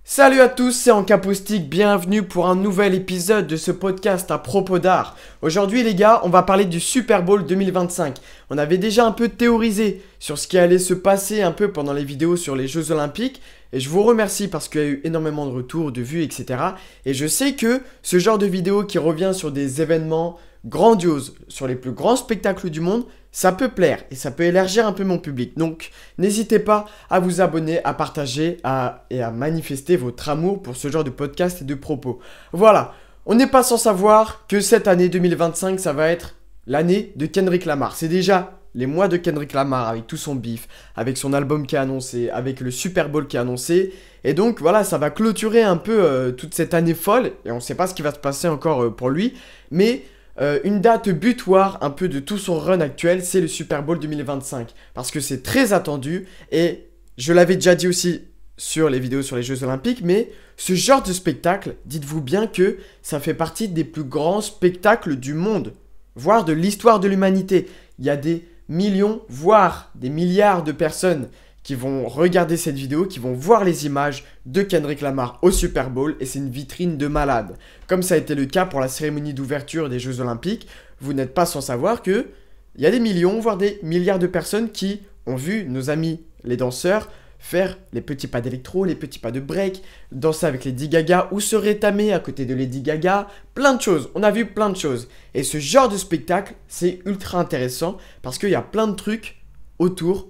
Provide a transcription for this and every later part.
Salut à tous, c'est Ancapoustique, bienvenue pour un nouvel épisode de ce podcast à propos d'art. Aujourd'hui les gars, on va parler du Super Bowl 2025. On avait déjà un peu théorisé sur ce qui allait se passer un peu pendant les vidéos sur les Jeux Olympiques. Et je vous remercie parce qu'il y a eu énormément de retours, de vues, etc. Et je sais que ce genre de vidéo qui revient sur des événements grandioses, sur les plus grands spectacles du monde, ça peut plaire et ça peut élargir un peu mon public. Donc n'hésitez pas à vous abonner, à partager et à manifester votre amour pour ce genre de podcast et de propos. Voilà, on n'est pas sans savoir que cette année 2025, ça va être l'année de Kendrick Lamar. C'est déjà les mois de Kendrick Lamar avec tout son bif, avec son album qui est annoncé, avec le Super Bowl qui est annoncé. Et donc voilà, ça va clôturer un peu toute cette année folle. Et on ne sait pas ce qui va se passer encore pour lui. Mais une date butoir un peu de tout son run actuel, c'est le Super Bowl 2025. Parce que c'est très attendu. Et je l'avais déjà dit aussi sur les vidéos sur les Jeux Olympiques. Mais ce genre de spectacle, dites-vous bien que ça fait partie des plus grands spectacles du monde. Voire de l'histoire de l'humanité. Il y a des millions, voire des milliards de personnes qui vont regarder cette vidéo, qui vont voir les images de Kendrick Lamar au Super Bowl, et c'est une vitrine de malade. Comme ça a été le cas pour la cérémonie d'ouverture des Jeux Olympiques, vous n'êtes pas sans savoir que il y a des millions, voire des milliards de personnes qui ont vu nos amis les danseurs faire les petits pas d'électro, les petits pas de break, danser avec Lady Gaga ou se rétamer à côté de Lady Gaga, plein de choses, on a vu plein de choses. Et ce genre de spectacle, c'est ultra intéressant parce qu'il y a plein de trucs autour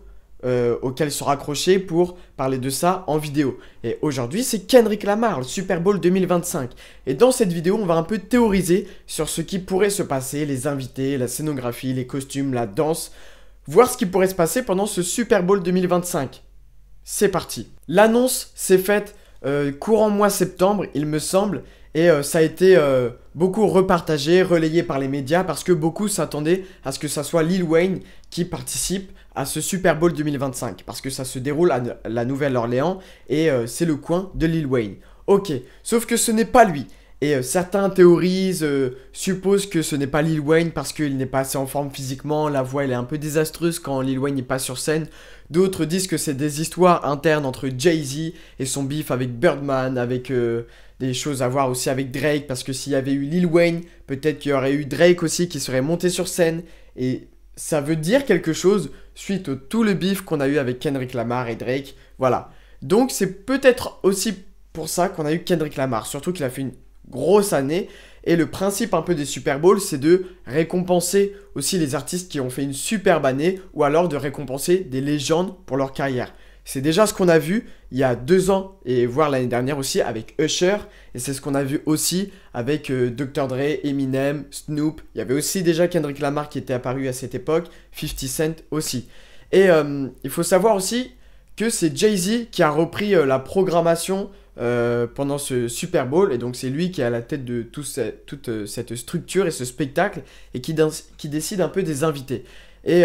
auxquels se raccrocher pour parler de ça en vidéo. Et aujourd'hui, c'est Kendrick Lamar, le Super Bowl 2025. Et dans cette vidéo, on va un peu théoriser sur ce qui pourrait se passer, les invités, la scénographie, les costumes, la danse, voir ce qui pourrait se passer pendant ce Super Bowl 2025. C'est parti. L'annonce s'est faite courant mois septembre, il me semble, et ça a été beaucoup repartagé, relayé par les médias, parce que beaucoup s'attendaient à ce que ça soit Lil Wayne qui participe à ce Super Bowl 2025, parce que ça se déroule à la Nouvelle-Orléans, et c'est le coin de Lil Wayne. Ok, sauf que ce n'est pas lui. Et certains théorisent, supposent que ce n'est pas Lil Wayne parce qu'il n'est pas assez en forme physiquement, la voix elle est un peu désastreuse quand Lil Wayne n'est pas sur scène. D'autres disent que c'est des histoires internes entre Jay-Z et son beef avec Birdman, avec des choses à voir aussi avec Drake, parce que s'il y avait eu Lil Wayne, peut-être qu'il y aurait eu Drake aussi qui serait monté sur scène. Et ça veut dire quelque chose suite au tout le beef qu'on a eu avec Kendrick Lamar et Drake. Voilà. Donc c'est peut-être aussi pour ça qu'on a eu Kendrick Lamar, surtout qu'il a fait une grosse année, et le principe un peu des Super Bowls, c'est de récompenser aussi les artistes qui ont fait une superbe année, ou alors de récompenser des légendes pour leur carrière. C'est déjà ce qu'on a vu il y a 2 ans, et voire l'année dernière aussi avec Usher, et c'est ce qu'on a vu aussi avec Dr. Dre, Eminem, Snoop. Il y avait aussi déjà Kendrick Lamar qui était apparu à cette époque, 50 Cent aussi. Et il faut savoir aussi que c'est Jay-Z qui a repris la programmation pendant ce Super Bowl, et donc c'est lui qui est à la tête de toute cette structure et ce spectacle, et qui décide un peu des invités. Et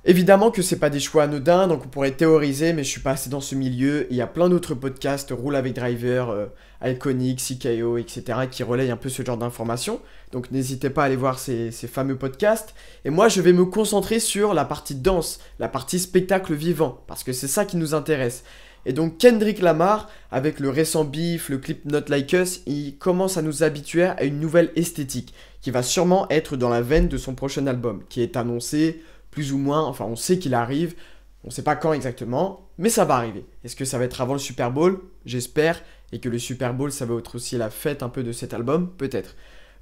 évidemment que c'est pas des choix anodins, donc on pourrait théoriser, mais je suis pas assez dans ce milieu. Il y a plein d'autres podcasts, Roule avec Driver, Iconic, CKO, etc., qui relayent un peu ce genre d'informations. Donc n'hésitez pas à aller voir ces fameux podcasts. Et moi, je vais me concentrer sur la partie danse, la partie spectacle vivant, parce que c'est ça qui nous intéresse. Et donc Kendrick Lamar, avec le récent beef, le clip Not Like Us, il commence à nous habituer à une nouvelle esthétique, qui va sûrement être dans la veine de son prochain album, qui est annoncé plus ou moins, enfin on sait qu'il arrive, on ne sait pas quand exactement, mais ça va arriver. Est-ce que ça va être avant le Super Bowl? J'espère, et que le Super Bowl ça va être aussi la fête un peu de cet album, peut-être.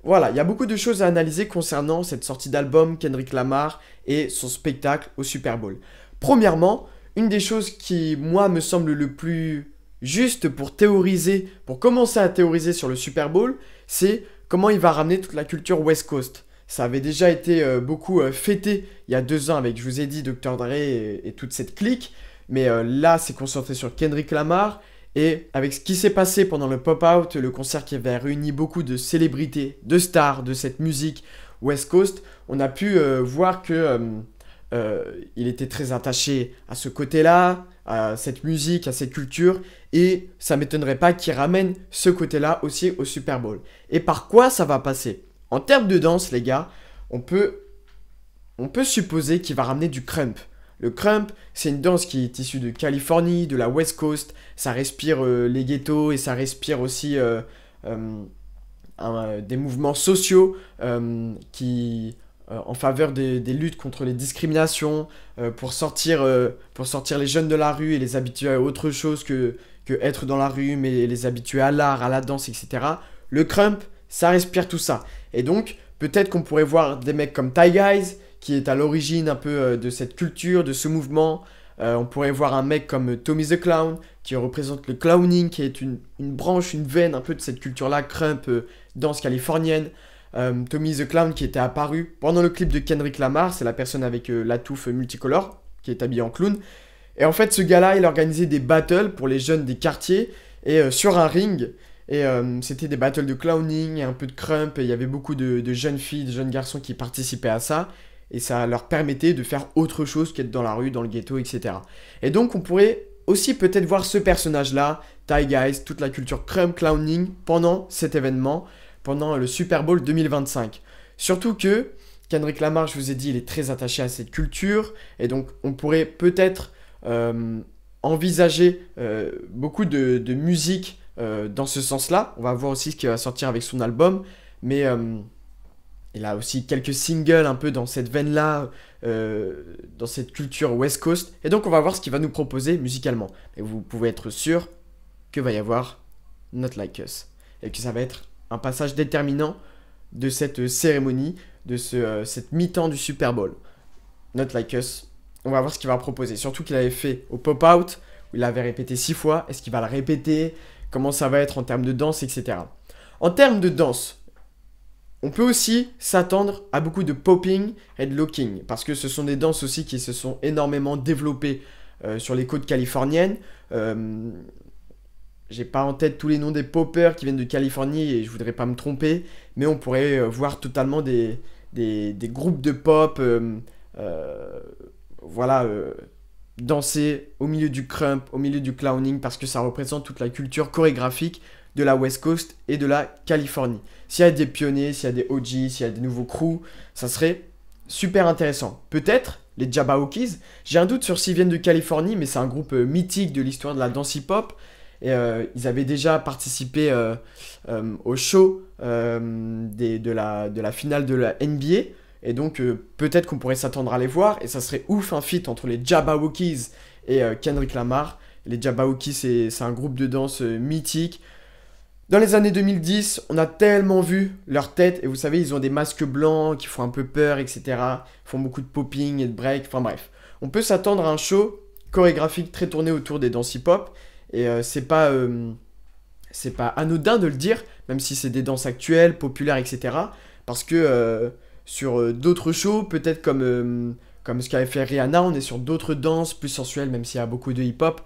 Voilà, il y a beaucoup de choses à analyser concernant cette sortie d'album Kendrick Lamar et son spectacle au Super Bowl. Premièrement, une des choses qui, moi, me semble le plus juste pour théoriser, pour commencer à théoriser sur le Super Bowl, c'est comment il va ramener toute la culture West Coast. Ça avait déjà été beaucoup fêté il y a 2 ans avec, je vous ai dit, Dr. Dre et toute cette clique. Mais là, c'est concentré sur Kendrick Lamar. Et avec ce qui s'est passé pendant le Pop-Out, le concert qui avait réuni beaucoup de célébrités, de stars de cette musique West Coast, on a pu voir que il était très attaché à ce côté-là, à cette musique, à cette culture, et ça m'étonnerait pas qu'il ramène ce côté-là aussi au Super Bowl. Et par quoi ça va passer? En termes de danse, les gars, on peut supposer qu'il va ramener du crump. Le crump, c'est une danse qui est issue de Californie, de la West Coast. Ça respire les ghettos et ça respire aussi des mouvements sociaux en faveur des luttes contre les discriminations, pour sortir les jeunes de la rue et les habituer à autre chose que être dans la rue, mais les habituer à l'art, à la danse, etc. Le crump, ça respire tout ça. Et donc, peut-être qu'on pourrait voir des mecs comme Ty Guys, qui est à l'origine un peu de cette culture, de ce mouvement. On pourrait voir un mec comme Tommy the Clown, qui représente le clowning, qui est une branche, une veine un peu de cette culture-là, crump, danse californienne. Tommy the Clown qui était apparu pendant le clip de Kendrick Lamar, c'est la personne avec la touffe multicolore, qui est habillée en clown. Et en fait, ce gars-là, il organisait des battles pour les jeunes des quartiers, et sur un ring. Et c'était des battles de clowning, et un peu de crump, et il y avait beaucoup de jeunes filles, de jeunes garçons qui participaient à ça. Et ça leur permettait de faire autre chose qu'être dans la rue, dans le ghetto, etc. Et donc on pourrait aussi peut-être voir ce personnage-là, Ty Guys, toute la culture crump clowning pendant cet événement, pendant le Super Bowl 2025. Surtout que Kendrick Lamar, je vous ai dit, il est très attaché à cette culture, et donc on pourrait peut-être envisager beaucoup de musique dans ce sens-là. On va voir aussi ce qui va sortir avec son album, mais il a aussi quelques singles un peu dans cette veine-là, dans cette culture West Coast. Et donc on va voir ce qu'il va nous proposer musicalement. Et vous pouvez être sûr que va y avoir Not Like Us. Et que ça va être un passage déterminant de cette cérémonie, de cette mi-temps du Super Bowl. Not Like Us, on va voir ce qu'il va proposer. Surtout qu'il avait fait au Pop-Out, où il avait répété 6 fois. Est-ce qu'il va le répéter? Comment ça va être en termes de danse, etc. En termes de danse, on peut aussi s'attendre à beaucoup de popping et de locking, parce que ce sont des danses aussi qui se sont énormément développées sur les côtes californiennes. J'ai pas en tête tous les noms des poppers qui viennent de Californie et je voudrais pas me tromper, mais on pourrait voir totalement des groupes de pop, danser au milieu du crump, au milieu du clowning, parce que ça représente toute la culture chorégraphique de la West Coast et de la Californie. S'il y a des pionniers, s'il y a des OG, s'il y a des nouveaux crews, ça serait super intéressant. Peut-être les Jabbawockeez, j'ai un doute sur s'ils viennent de Californie, mais c'est un groupe mythique de l'histoire de la danse hip-hop. Et ils avaient déjà participé au show de la finale de la NBA. Et donc peut-être qu'on pourrait s'attendre à les voir. Et ça serait ouf un feat entre les Jabbawockeez et Kendrick Lamar. Les Jabbawockeez, c'est un groupe de danse mythique. Dans les années 2010, on a tellement vu leur tête, et vous savez, ils ont des masques blancs qui font un peu peur, etc. Ils font beaucoup de popping et de break, enfin bref. On peut s'attendre à un show chorégraphique très tourné autour des danses hip-hop, et c'est pas anodin de le dire, même si c'est des danses actuelles, populaires, etc. Parce que sur d'autres shows, peut-être comme ce qu'avait fait Rihanna, on est sur d'autres danses plus sensuelles, même s'il y a beaucoup de hip-hop.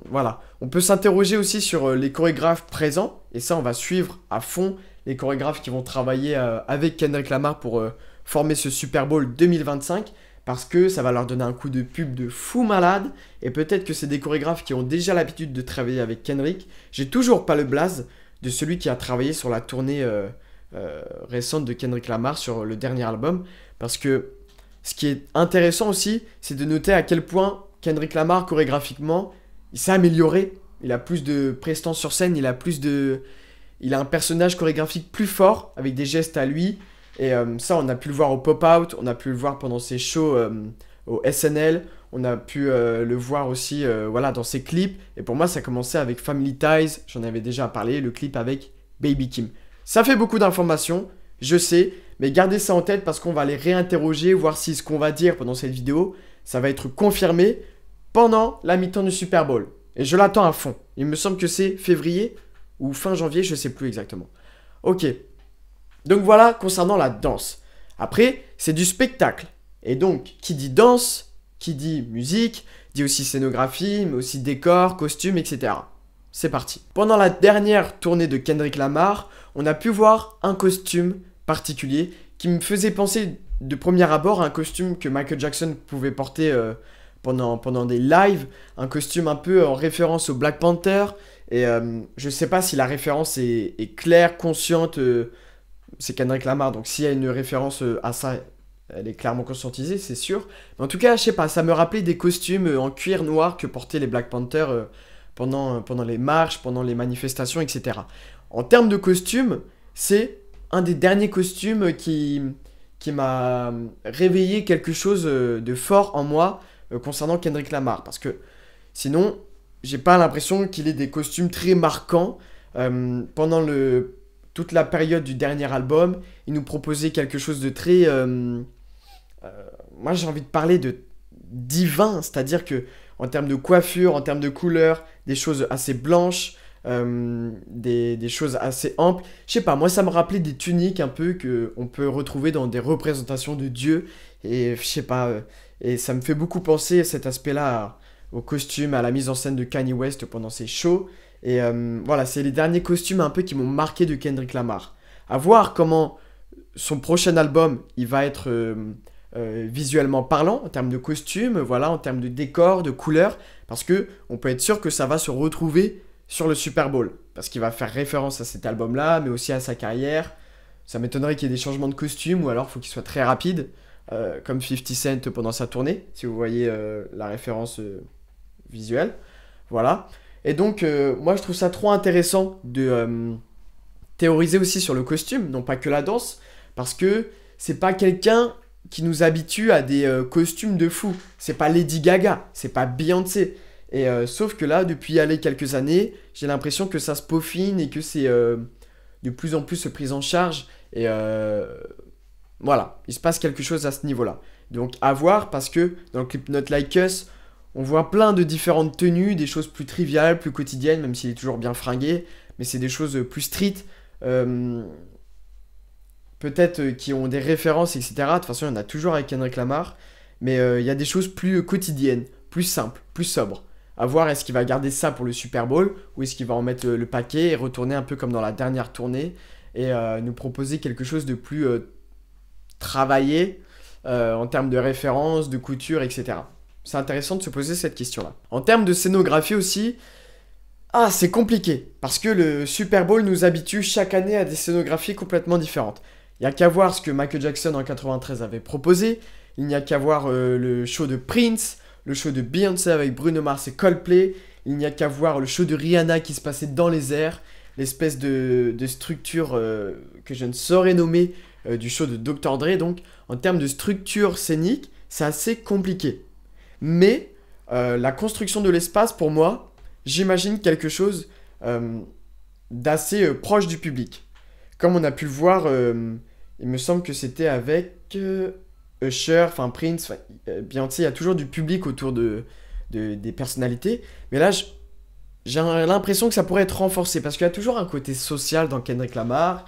Voilà, on peut s'interroger aussi sur les chorégraphes présents, et ça on va suivre à fond les chorégraphes qui vont travailler avec Kendrick Lamar pour former ce Super Bowl 2025, parce que ça va leur donner un coup de pub de fou malade, et peut-être que c'est des chorégraphes qui ont déjà l'habitude de travailler avec Kendrick. J'ai toujours pas le blaze de celui qui a travaillé sur la tournée récente de Kendrick Lamar sur le dernier album, parce que ce qui est intéressant aussi, c'est de noter à quel point Kendrick Lamar, chorégraphiquement, il s'est amélioré. Il a plus de prestance sur scène, il a un personnage chorégraphique plus fort, avec des gestes à lui. Et ça, on a pu le voir au Pop-Out, on a pu le voir pendant ses shows au SNL, on a pu le voir aussi dans ses clips. Et pour moi, ça commençait avec Family Ties, j'en avais déjà parlé, le clip avec Baby Kim. Ça fait beaucoup d'informations, je sais, mais gardez ça en tête parce qu'on va les réinterroger, voir si ce qu'on va dire pendant cette vidéo, ça va être confirmé pendant la mi-temps du Super Bowl. Et je l'attends à fond. Il me semble que c'est février ou fin janvier, je ne sais plus exactement. Ok. Donc voilà concernant la danse. Après, c'est du spectacle. Et donc, qui dit danse, qui dit musique, dit aussi scénographie, mais aussi décor, costume, etc. C'est parti. Pendant la dernière tournée de Kendrick Lamar, on a pu voir un costume particulier qui me faisait penser de premier abord à un costume que Michael Jackson pouvait porter pendant des lives, un costume un peu en référence au Black Panther, et je sais pas si la référence est claire, consciente, c'est Kendrick Lamar, donc s'il y a une référence à ça, elle est clairement conscientisée, c'est sûr. Mais en tout cas, je sais pas, ça me rappelait des costumes en cuir noir que portaient les Black Panthers pendant les marches, pendant les manifestations, etc. En termes de costumes, c'est un des derniers costumes qui m'a réveillé quelque chose de fort en moi concernant Kendrick Lamar. Parce que sinon, j'ai pas l'impression qu'il ait des costumes très marquants. Pendant toute la période du dernier album, il nous proposait quelque chose de très... moi j'ai envie de parler de divin, c'est-à-dire que en termes de coiffure, en termes de couleur, des choses assez blanches, des choses assez amples. Je sais pas, moi ça me rappelait des tuniques un peu qu'on peut retrouver dans des représentations de Dieu. Et je sais pas, et ça me fait beaucoup penser cet aspect-là au costume, à la mise en scène de Kanye West pendant ses shows. Et voilà, c'est les derniers costumes un peu qui m'ont marqué de Kendrick Lamar. À voir comment son prochain album, il va être visuellement parlant, en termes de costumes, voilà, en termes de décor, de couleurs, parce que on peut être sûr que ça va se retrouver sur le Super Bowl, parce qu'il va faire référence à cet album-là, mais aussi à sa carrière. Ça m'étonnerait qu'il y ait des changements de costume, ou alors il faut qu'il soit très rapide, comme 50 Cent pendant sa tournée, si vous voyez la référence visuelle. Voilà. Et donc, moi, je trouve ça trop intéressant de théoriser aussi sur le costume, non pas que la danse, parce que c'est pas quelqu'un qui nous habitue à des costumes de fou. C'est pas Lady Gaga, c'est pas Beyoncé. Et sauf que là, depuis quelques années, j'ai l'impression que ça se peaufine et que c'est de plus en plus pris en charge. Et voilà, il se passe quelque chose à ce niveau-là. Donc à voir, parce que dans le clip Not Like Us, on voit plein de différentes tenues, des choses plus triviales, plus quotidiennes, même s'il est toujours bien fringué, mais c'est des choses plus street, peut-être qui ont des références, etc. De toute façon, il y en a toujours avec Kendrick Lamar, mais il y a des choses plus quotidiennes, plus simples, plus sobres. À voir, est-ce qu'il va garder ça pour le Super Bowl, ou est-ce qu'il va en mettre le paquet et retourner un peu comme dans la dernière tournée, et nous proposer quelque chose de plus travaillé en termes de références, de couture, etc. C'est intéressant de se poser cette question-là. En termes de scénographie aussi, c'est compliqué, parce que le Super Bowl nous habitue chaque année à des scénographies complètement différentes. Il n'y a qu'à voir ce que Michael Jackson en 93 avait proposé, il n'y a qu'à voir le show de Prince, le show de Beyoncé avec Bruno Mars et Coldplay, il n'y a qu'à voir le show de Rihanna qui se passait dans les airs, l'espèce de structure que je ne saurais nommer du show de Dr. Dre. Donc, en termes de structure scénique, c'est assez compliqué. Mais la construction de l'espace, pour moi, j'imagine quelque chose d'assez proche du public. Comme on a pu le voir, il me semble que c'était avec Usher, enfin Prince, Beyoncé, il y a toujours du public autour des personnalités. Mais là, j'ai l'impression que ça pourrait être renforcé, parce qu'il y a toujours un côté social dans Kendrick Lamar,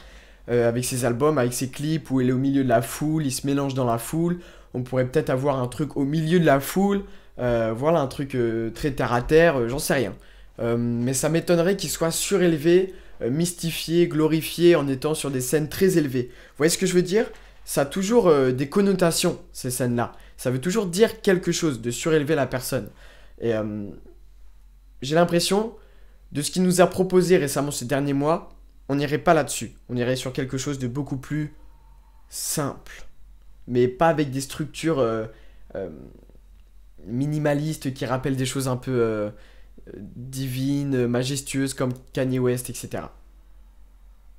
avec ses albums, avec ses clips, où il est au milieu de la foule, il se mélange dans la foule. On pourrait peut-être avoir un truc au milieu de la foule, voilà, un truc très terre-à-terre, j'en sais rien. Mais ça m'étonnerait qu'il soit surélevé, mystifié, glorifié, en étant sur des scènes très élevées. Vous voyez ce que je veux dire? Ça a toujours des connotations, ces scènes-là. Ça veut toujours dire quelque chose, de surélever la personne. Et j'ai l'impression, de ce qu'il nous a proposé récemment ces derniers mois, on n'irait pas là-dessus. On irait sur quelque chose de beaucoup plus simple. Mais pas avec des structures minimalistes qui rappellent des choses un peu divines, majestueuses comme Kanye West, etc.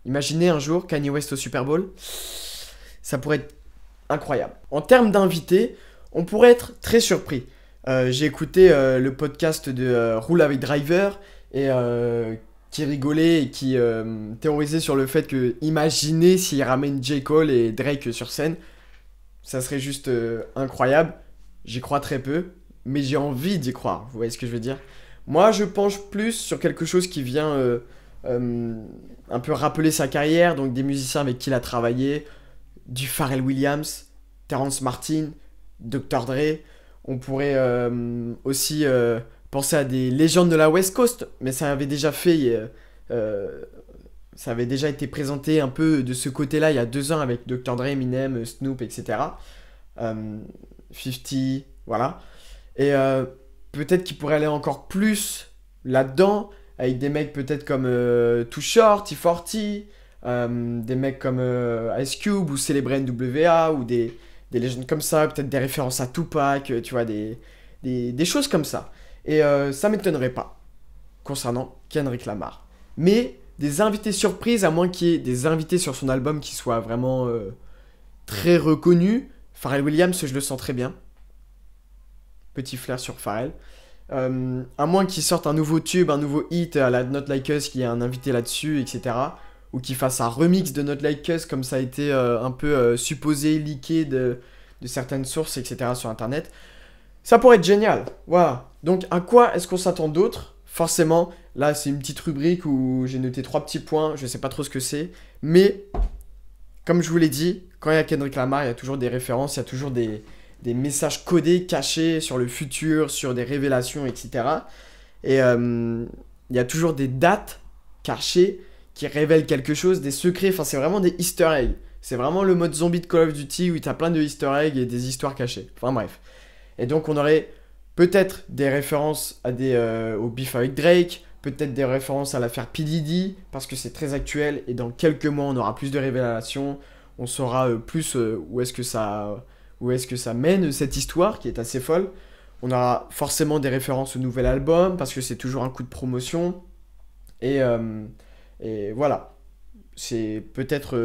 Imaginez un jour Kanye West au Super Bowl, ça pourrait être incroyable. En termes d'invités, on pourrait être très surpris. J'ai écouté le podcast de Roule avec Driver et qui rigolait et qui théorisait sur le fait que, imaginez s'il ramène J. Cole et Drake sur scène, ça serait juste incroyable. J'y crois très peu, mais j'ai envie d'y croire. Vous voyez ce que je veux dire? Moi, je penche plus sur quelque chose qui vient un peu rappeler sa carrière, donc des musiciens avec qui il a travaillé, du Pharrell Williams, Terrence Martin, Dr. Dre. On pourrait aussi penser à des légendes de la West Coast, mais ça avait déjà ça avait déjà été présenté un peu de ce côté-là il y a 2 ans avec Dr. Dre, Eminem, Snoop, etc. 50, voilà. Et peut-être qu'il pourrait aller encore plus là-dedans, avec des mecs peut-être comme Too Short, T40, des mecs comme Ice Cube ou Celebrate NWA, ou des des légendes comme ça, peut-être des références à Tupac, tu vois, des choses comme ça. Et ça m'étonnerait pas concernant Kendrick Lamar. Mais des invités surprises, à moins qu'il y ait des invités sur son album qui soient vraiment très reconnus. Pharrell Williams, je le sens très bien. Petit flair sur Pharrell. À moins qu'il sorte un nouveau tube, un nouveau hit à la Not Like Us, qu'il y ait un invité là-dessus, etc. Ou qu'il fasse un remix de Not Like Us, comme ça a été un peu supposé, leaké de certaines sources, etc. sur Internet. Ça pourrait être génial. Voilà. Donc, à quoi est-ce qu'on s'attend d'autre? Forcément, là, c'est une petite rubrique où j'ai noté 3 petits points. Je sais pas trop ce que c'est. Mais, comme je vous l'ai dit, quand il y a Kendrick Lamar, il y a toujours des références, il y a toujours des messages codés, cachés sur le futur, sur des révélations, etc. Et il y a toujours des dates cachées qui révèlent quelque chose, des secrets. Enfin, c'est vraiment des easter eggs. C'est vraiment le mode zombie de Call of Duty où tu as plein de easter eggs et des histoires cachées. Enfin, bref. Et donc, on aurait peut-être des références à au beef avec Drake, peut-être des références à l'affaire P. Diddy, parce que c'est très actuel, et dans quelques mois, on aura plus de révélations, on saura plus où est-ce que ça mène, cette histoire, qui est assez folle. On aura forcément des références au nouvel album, parce que c'est toujours un coup de promotion, et voilà. C'est peut-être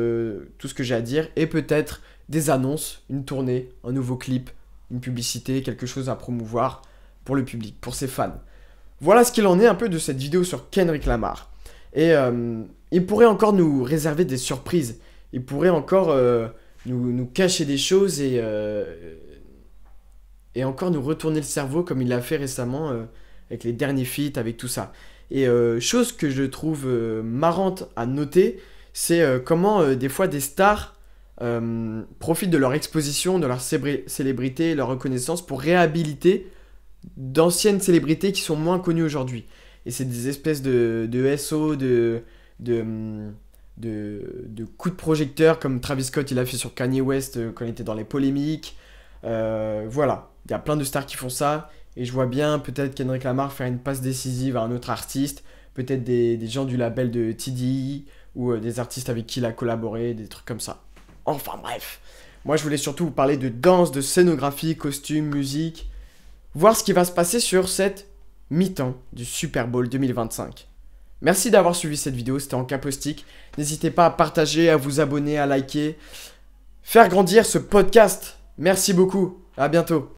tout ce que j'ai à dire, et peut-être des annonces, une tournée, un nouveau clip, une publicité, quelque chose à promouvoir pour le public, pour ses fans. Voilà ce qu'il en est un peu de cette vidéo sur Kendrick Lamar. Et il pourrait encore nous réserver des surprises. Il pourrait encore nous cacher des choses et encore nous retourner le cerveau comme il l'a fait récemment avec les derniers feats, avec tout ça. Et chose que je trouve marrante à noter, c'est comment des fois des stars profitent de leur exposition, de leur célébrité, leur reconnaissance pour réhabiliter d'anciennes célébrités qui sont moins connues aujourd'hui. Et c'est des espèces de SO, de coups de projecteur comme Travis Scott il a fait sur Kanye West quand il était dans les polémiques. Voilà, il y a plein de stars qui font ça. Et je vois bien peut-être Kendrick Lamar faire une passe décisive à un autre artiste. Peut-être des gens du label de TDE ou des artistes avec qui il a collaboré, des trucs comme ça. Enfin bref, moi je voulais surtout vous parler de danse, de scénographie, costume, musique, voir ce qui va se passer sur cette mi-temps du Super Bowl 2025. Merci d'avoir suivi cette vidéo, c'était en capostique. N'hésitez pas à partager, à vous abonner, à liker, faire grandir ce podcast. Merci beaucoup, à bientôt.